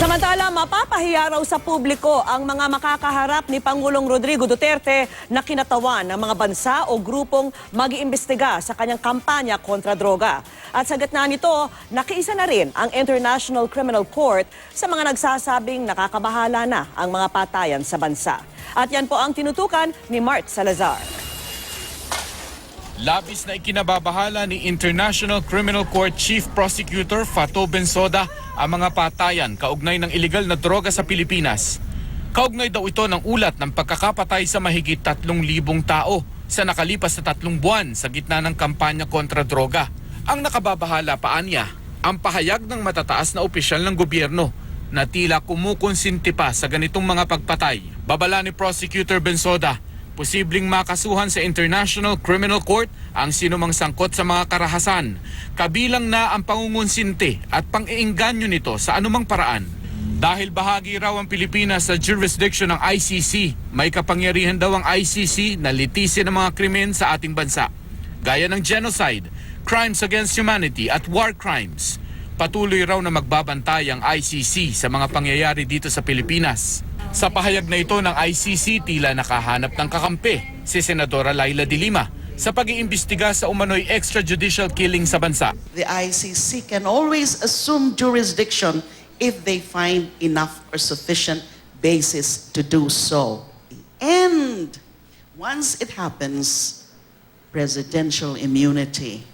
Samantala, mapapahiya raw sa publiko ang mga makakaharap ni Pangulong Rodrigo Duterte na kinatawan ng mga bansa o grupong mag-iimbestiga sa kanyang kampanya kontra droga. At sa gitna nito, nakiisa na rin ang International Criminal Court sa mga nagsasabing nakakabahala na ang mga patayan sa bansa. At yan po ang tinutukan ni Mark Salazar. Labis na ikinababahala ni International Criminal Court Chief Prosecutor Fatou Bensouda ang mga patayan kaugnay ng iligal na droga sa Pilipinas. Kaugnay daw ito ng ulat ng pagkakapatay sa mahigit 3,000 tao sa nakalipas na 3 buwan sa gitna ng kampanya kontra droga. Ang nakababahala pa niya, ang pahayag ng matataas na opisyal ng gobyerno na tila kumukonsinti pa sa ganitong mga pagpatay. Babala ni Prosecutor Bensouda, posibleng makasuhan sa International Criminal Court ang sinumang sangkot sa mga karahasan, kabilang na ang pangungonsinti at pang-iingganyo nito sa anumang paraan. Dahil bahagi raw ang Pilipinas sa jurisdiction ng ICC, may kapangyarihan daw ang ICC na litisin ang mga krimen sa ating bansa, gaya ng genocide, crimes against humanity at war crimes. Patuloy raw na magbabantay ang ICC sa mga pangyayari dito sa Pilipinas. Sa pahayag na ito ng ICC, tila nakahanap ng kakampi si Senadora Laila de Lima sa pag-iimbestiga sa umano'y extrajudicial killing sa bansa. The ICC can always assume jurisdiction if they find enough or sufficient basis to do so. And once it happens, presidential immunity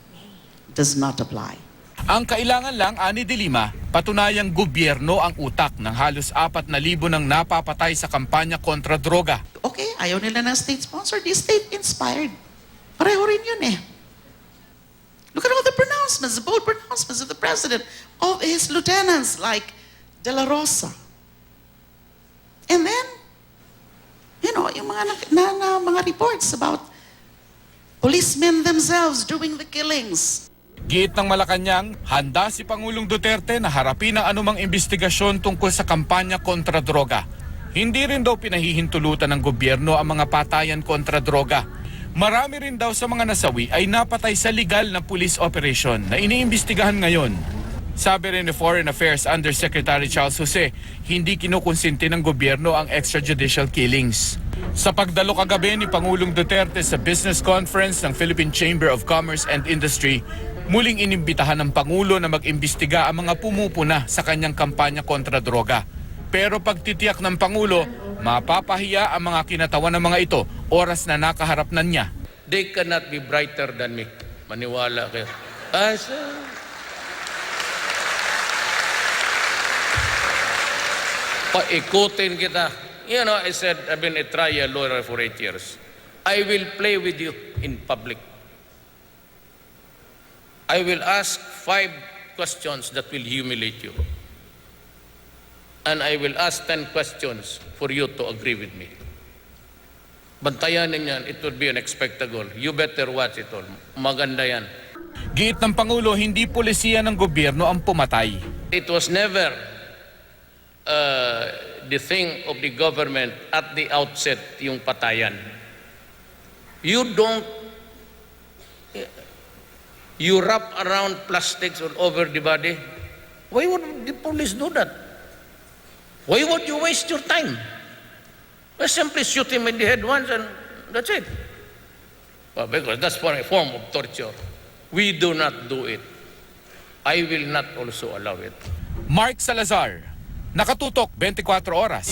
does not apply. Ang kailangan lang, ani de Lima, patunayang gobyerno ang utak ng halos 4,000 ng napapatay sa kampanya kontra droga. Okay, ayaw nila ng state-sponsored, di state-inspired. Pareho rin yun eh. Look at all the pronouncements, the bold pronouncements of the president, of his lieutenants like De La Rosa. And then, you know, yung mga reports about policemen themselves doing the killings. Giit ng Malacanang, handa si Pangulong Duterte na harapin ang anumang imbestigasyon tungkol sa kampanya kontra droga. Hindi rin daw pinahihintulutan ng gobyerno ang mga patayan kontra droga. Marami rin daw sa mga nasawi ay napatay sa legal na police operation na iniimbestigahan ngayon. Sabi rin ni Foreign Affairs Undersecretary Charles Jose, hindi kinukonsinti ng gobyerno ang extrajudicial killings. Sa pagdalo kagabi ni Pangulong Duterte sa business conference ng Philippine Chamber of Commerce and Industry, muling inimbitahan ng Pangulo na mag-imbestiga ang mga pumupuna sa kanyang kampanya kontra droga. Pero pagtitiyak ng Pangulo, mapapahiya ang mga kinatawan ng mga ito oras na nakaharap na niya. They cannot be brighter than me. Maniwala kayo. Paikutin kita. You know, I said, I've been a trial lawyer for 8 years. I will play with you in public. I will ask 5 questions that will humiliate you. And I will ask 10 questions for you to agree with me. Bantayan ninyo, it would be an spectacle. You better watch it all. Maganda yan. Giit ng Pangulo, hindi pulisiya ng gobyerno ang pumatay. It was never the thing of the government at the outset, yung patayan. You wrap around plastics all over the body. Why would the police do that? Why would you waste your time? Well, simply shoot him in the head once and that's it. Well, because that's for a form of torture. We do not do it. I will not also allow it. Mark Salazar, Nakatutok 24 Oras.